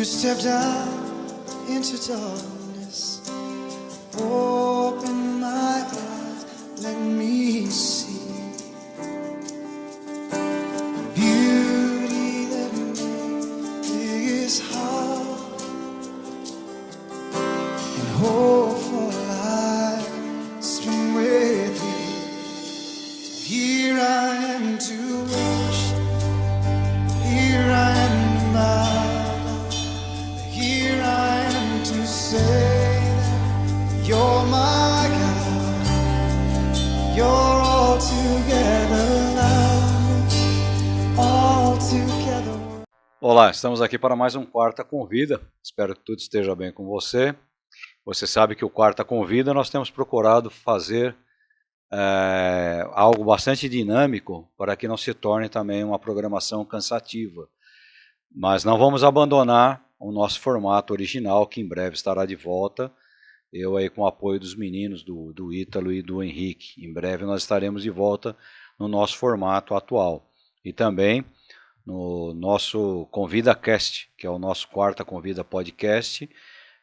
stepped out into darkness, open my eyes, let me see beauty that made this heart and hope for life spring with thee. So here I am to worship, here I am to bow, here I am to say that you're my God, you're altogether lovely, altogether. Olá, estamos aqui para mais um Quarta Convida. Espero que tudo esteja bem com você. Você sabe que o Quarta Convida nós temos procurado fazer algo bastante dinâmico para que não se torne também uma programação cansativa. Mas não vamos abandonar o nosso formato original, que em breve estará de volta. Eu aí com o apoio dos meninos, do Ítalo e do Henrique. Em breve nós estaremos de volta no nosso formato atual. E também no nosso Convida Cast, que é o nosso Quarta Convida Podcast,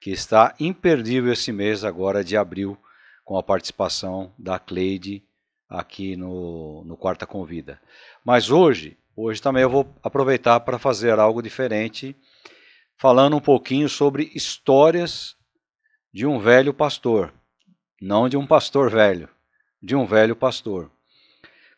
que está imperdível esse mês agora de abril, com a participação da Cleide aqui no Quarta Convida. Mas hoje também eu vou aproveitar para fazer algo diferente, falando um pouquinho sobre histórias de um velho pastor, não de um pastor velho, de um velho pastor.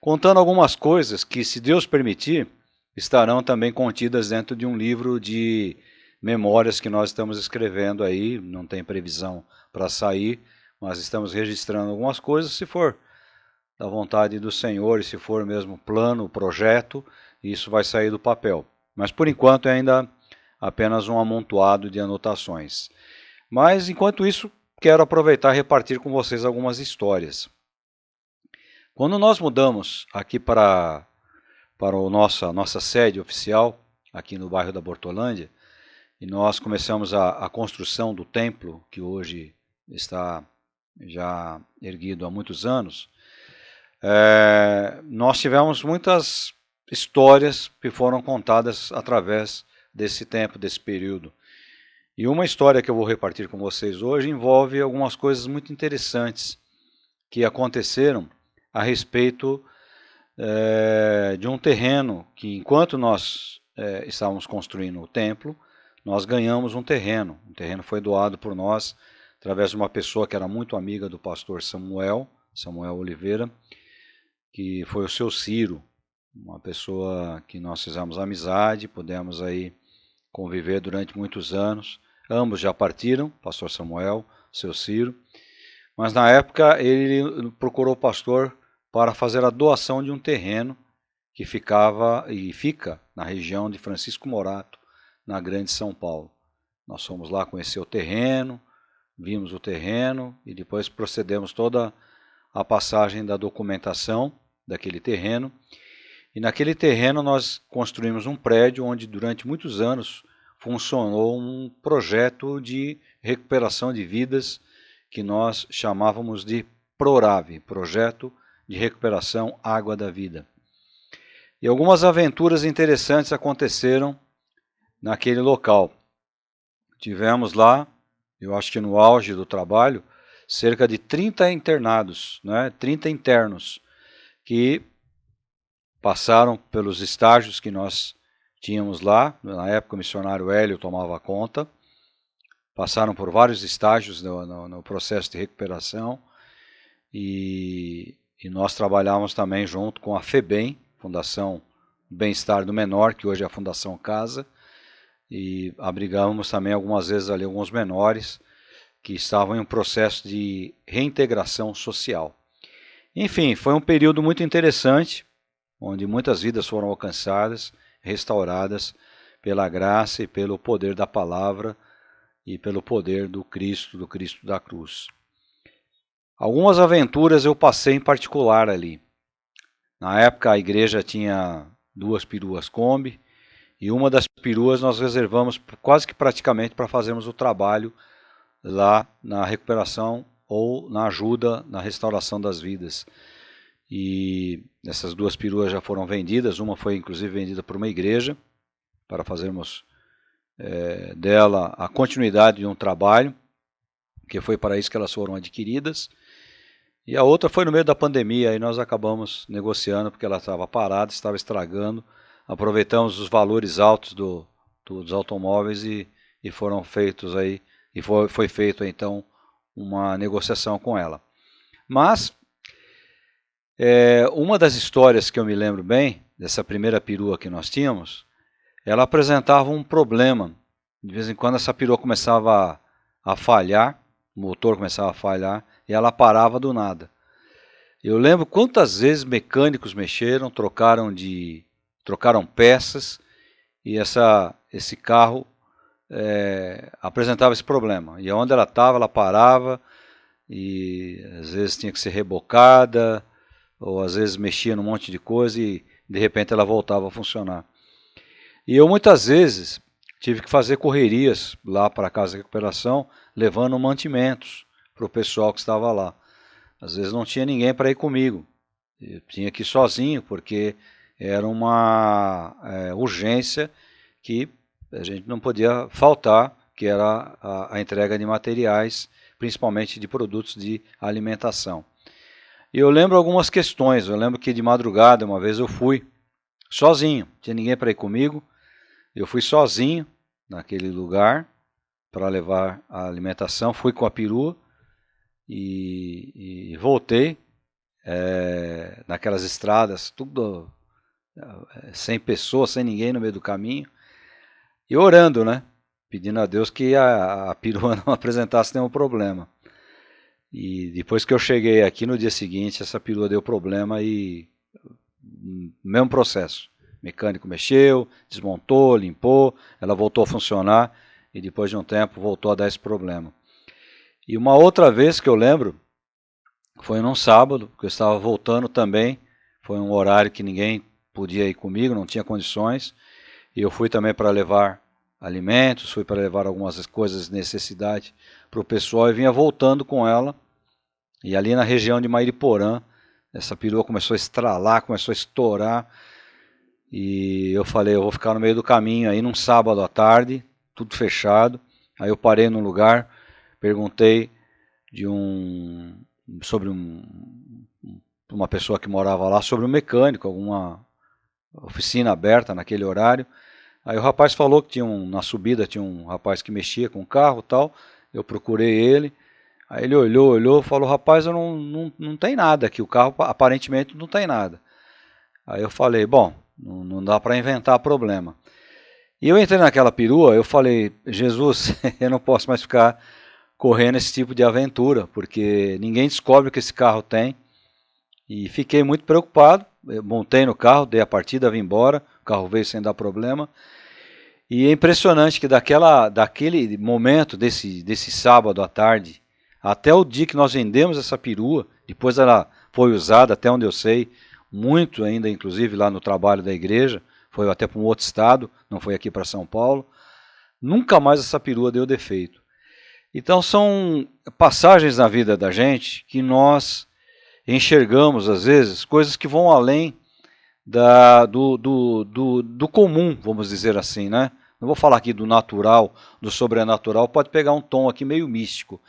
Contando algumas coisas que, se Deus permitir, estarão também contidas dentro de um livro de memórias que nós estamos escrevendo aí, não tem previsão para sair, mas estamos registrando algumas coisas, se for da vontade do Senhor e se for mesmo plano, projeto, isso vai sair do papel. Mas por enquanto é ainda apenas um amontoado de anotações. Mas enquanto isso, quero aproveitar e repartir com vocês algumas histórias. Quando nós mudamos aqui para a nossa sede oficial, aqui no bairro da Bortolândia, e nós começamos a construção do templo, que hoje está já erguido há muitos anos, nós tivemos muitas histórias que foram contadas através desse tempo, desse período. E uma história que eu vou repartir com vocês hoje envolve algumas coisas muito interessantes que aconteceram a respeito de um terreno que, enquanto nós estávamos construindo o templo, nós ganhamos um terreno. O terreno foi doado por nós através de uma pessoa que era muito amiga do pastor Samuel Oliveira, que foi o seu Ciro, uma pessoa que nós fizemos amizade, pudemos aí conviver durante muitos anos. Ambos já partiram, pastor Samuel, seu Ciro, mas na época ele procurou o pastor para fazer a doação de um terreno que ficava e fica na região de Francisco Morato, na Grande São Paulo. Nós fomos lá conhecer o terreno, vimos o terreno e depois procedemos toda a passagem da documentação daquele terreno. E naquele terreno nós construímos um prédio onde durante muitos anos funcionou um projeto de recuperação de vidas que nós chamávamos de PRORAVE, Projeto de Recuperação Água da Vida. E algumas aventuras interessantes aconteceram naquele local. Tivemos lá, eu acho que no auge do trabalho, cerca de 30 internados, 30 internos, que passaram pelos estágios que nós tínhamos lá. Na época o missionário Hélio tomava conta, passaram por vários estágios no processo de recuperação e nós trabalhávamos também junto com a FEBEM, Fundação Bem-Estar do Menor, que hoje é a Fundação Casa, e abrigávamos também algumas vezes ali alguns menores que estavam em um processo de reintegração social. Enfim, foi um período muito interessante, onde muitas vidas foram alcançadas, restauradas pela graça e pelo poder da palavra e pelo poder do Cristo da cruz. Algumas aventuras eu passei em particular ali. Na época a igreja tinha 2 peruas Kombi, e uma das peruas nós reservamos quase que praticamente para fazermos o trabalho lá na recuperação ou na ajuda na restauração das vidas. E essas 2 peruas já foram vendidas, uma foi inclusive vendida por uma igreja, para fazermos dela a continuidade de um trabalho, que foi para isso que elas foram adquiridas. E a outra foi no meio da pandemia, aí nós acabamos negociando porque ela estava parada, estava estragando. Aproveitamos os valores altos dos automóveis e foram feitos aí, e foi feito então uma negociação com ela. Mas uma das histórias que eu me lembro bem, dessa primeira perua que nós tínhamos, ela apresentava um problema. De vez em quando essa perua começava a falhar, o motor começava a falhar e ela parava do nada. Eu lembro quantas vezes mecânicos mexeram, trocaram peças e esse carro apresentava esse problema. E onde ela estava, ela parava e às vezes tinha que ser rebocada, ou às vezes mexia num monte de coisa e de repente ela voltava a funcionar. E eu muitas vezes tive que fazer correrias lá para a casa de recuperação, levando mantimentos para o pessoal que estava lá. Às vezes não tinha ninguém para ir comigo, eu tinha que ir sozinho, porque era uma urgência que a gente não podia faltar, que era a entrega de materiais, principalmente de produtos de alimentação. E eu lembro algumas questões. Eu lembro que de madrugada, uma vez eu fui sozinho, não tinha ninguém para ir comigo. Eu fui sozinho naquele lugar para levar a alimentação, fui com a perua e voltei naquelas estradas, tudo sem pessoas, sem ninguém no meio do caminho, e orando, né? Pedindo a Deus que a perua não apresentasse nenhum problema. E depois que eu cheguei aqui, no dia seguinte, essa perua deu problema e mesmo processo. O mecânico mexeu, desmontou, limpou, ela voltou a funcionar e depois de um tempo voltou a dar esse problema. E uma outra vez que eu lembro, foi num sábado, que eu estava voltando também, foi um horário que ninguém podia ir comigo, não tinha condições, e eu fui também para levar alimentos, fui para levar algumas coisas de necessidade para o pessoal e vinha voltando com ela. E ali na região de Mairiporã, essa perua começou a estralar, começou a estourar. E eu falei, eu vou ficar no meio do caminho aí num sábado à tarde, tudo fechado. Aí eu parei num lugar, perguntei sobre uma pessoa que morava lá, sobre um mecânico, alguma oficina aberta naquele horário. Aí o rapaz falou que na subida tinha um rapaz que mexia com o carro e tal. Eu procurei ele. Aí ele olhou, falou, rapaz, não tem nada aqui, o carro aparentemente não tem nada. Aí eu falei, bom, não dá para inventar problema. E eu entrei naquela perua, eu falei, Jesus, eu não posso mais ficar correndo esse tipo de aventura, porque ninguém descobre o que esse carro tem. E fiquei muito preocupado, eu montei no carro, dei a partida, vim embora, o carro veio sem dar problema. E é impressionante que daquele momento, desse sábado à tarde, até o dia que nós vendemos essa perua, depois ela foi usada, até onde eu sei, muito ainda, inclusive lá no trabalho da igreja, foi até para um outro estado, não foi aqui para São Paulo, nunca mais essa perua deu defeito. Então são passagens na vida da gente que nós enxergamos, às vezes, coisas que vão além do comum, vamos dizer assim, né? Não vou falar aqui do natural, do sobrenatural, pode pegar um tom aqui meio místico,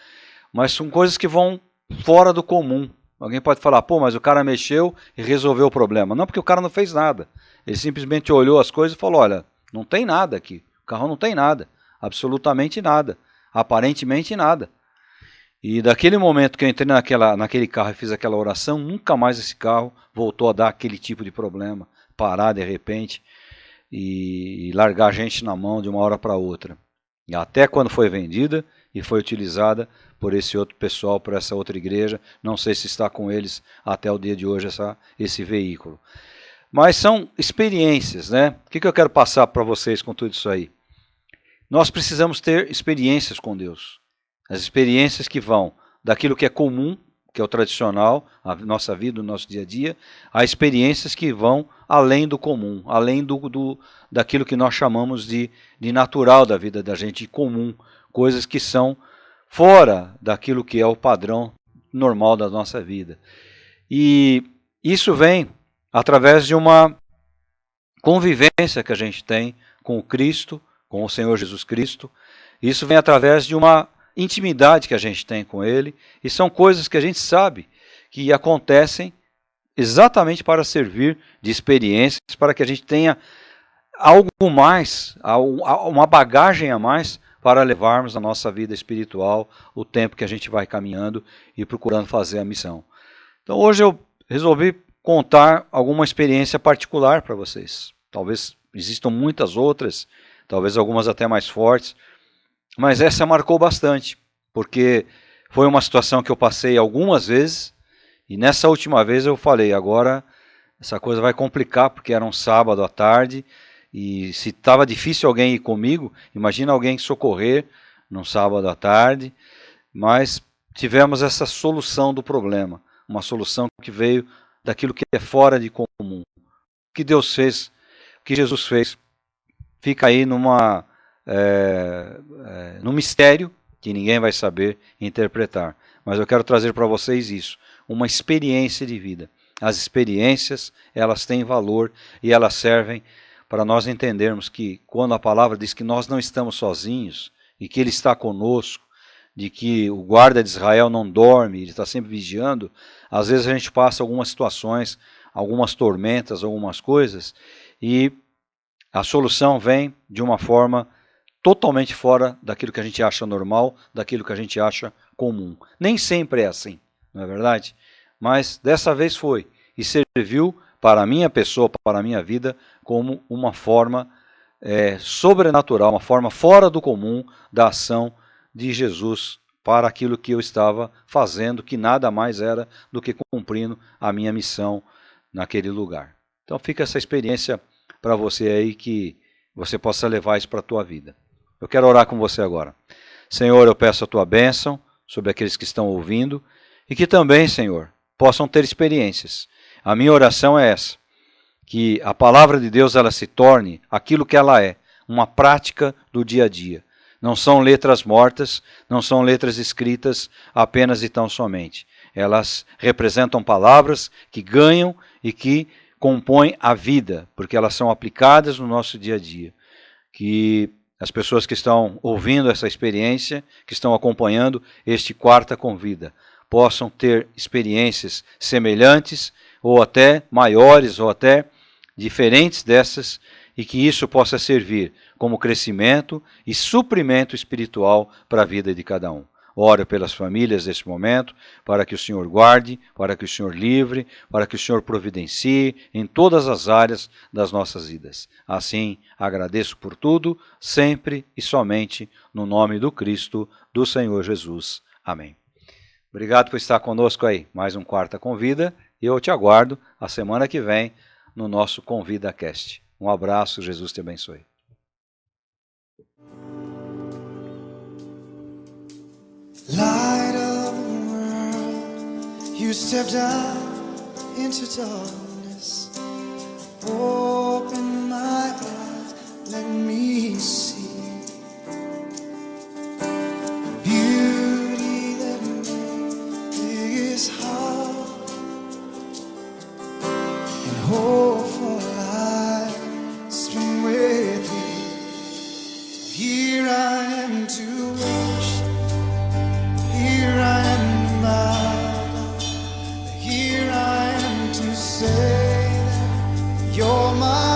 mas são coisas que vão fora do comum. Alguém pode falar, pô, mas o cara mexeu e resolveu o problema. Não, porque o cara não fez nada. Ele simplesmente olhou as coisas e falou, olha, não tem nada aqui. O carro não tem nada. Absolutamente nada. Aparentemente nada. E daquele momento que eu entrei naquele carro e fiz aquela oração, nunca mais esse carro voltou a dar aquele tipo de problema. Parar de repente e largar a gente na mão de uma hora para outra. E até quando foi vendida e foi utilizada por esse outro pessoal, por essa outra igreja, não sei se está com eles até o dia de hoje esse veículo. Mas são experiências, né? O que eu quero passar para vocês com tudo isso aí? Nós precisamos ter experiências com Deus. As experiências que vão daquilo que é comum, que é o tradicional, a nossa vida, o nosso dia a dia, a experiências que vão além do comum, além daquilo que nós chamamos de natural da vida da gente, de comum, coisas que são fora daquilo que é o padrão normal da nossa vida. E isso vem através de uma convivência que a gente tem com o Cristo, com o Senhor Jesus Cristo. Isso vem através de uma intimidade que a gente tem com Ele, e são coisas que a gente sabe que acontecem exatamente para servir de experiências, para que a gente tenha algo mais, uma bagagem a mais para levarmos na nossa vida espiritual o tempo que a gente vai caminhando e procurando fazer a missão. Então hoje eu resolvi contar alguma experiência particular para vocês. Talvez existam muitas outras, talvez algumas até mais fortes, mas essa marcou bastante, porque foi uma situação que eu passei algumas vezes, e nessa última vez eu falei, agora essa coisa vai complicar, porque era um sábado à tarde, e se estava difícil alguém ir comigo, imagina alguém socorrer num sábado à tarde, mas tivemos essa solução do problema, uma solução que veio daquilo que é fora de comum. O que Deus fez, o que Jesus fez, fica aí num mistério que ninguém vai saber interpretar. Mas eu quero trazer para vocês isso, uma experiência de vida. As experiências, elas têm valor e elas servem para nós entendermos que quando a palavra diz que nós não estamos sozinhos e que Ele está conosco, de que o guarda de Israel não dorme, ele está sempre vigiando, às vezes a gente passa algumas situações, algumas tormentas, algumas coisas, e a solução vem de uma forma totalmente fora daquilo que a gente acha normal, daquilo que a gente acha comum. Nem sempre é assim, não é verdade? Mas dessa vez foi, e serviu para a minha pessoa, para a minha vida, como uma forma sobrenatural, uma forma fora do comum da ação de Jesus para aquilo que eu estava fazendo, que nada mais era do que cumprindo a minha missão naquele lugar. Então fica essa experiência para você aí, que você possa levar isso para a tua vida. Eu quero orar com você agora. Senhor, eu peço a tua bênção sobre aqueles que estão ouvindo e que também, Senhor, possam ter experiências. A minha oração é essa, que a palavra de Deus ela se torne aquilo que ela é, uma prática do dia a dia. Não são letras mortas, não são letras escritas apenas e tão somente. Elas representam palavras que ganham e que compõem a vida, porque elas são aplicadas no nosso dia a dia. Que as pessoas que estão ouvindo essa experiência, que estão acompanhando este Quarta Convida, possam ter experiências semelhantes, ou até maiores, ou até diferentes dessas, e que isso possa servir como crescimento e suprimento espiritual para a vida de cada um. Oro pelas famílias nesse momento, para que o Senhor guarde, para que o Senhor livre, para que o Senhor providencie em todas as áreas das nossas vidas. Assim, agradeço por tudo, sempre e somente no nome do Cristo, do Senhor Jesus. Amém. Obrigado por estar conosco aí. Mais um Quarta Convida, e eu te aguardo a semana que vem no nosso Convida Cast. Um abraço, Jesus te abençoe. Light of the world, you stepped out into darkness. Open my eyes, let me see beauty that made this heart and hope for life spring with thee. Here I am to worship. Here I am bowed down. Here I am to say that you're my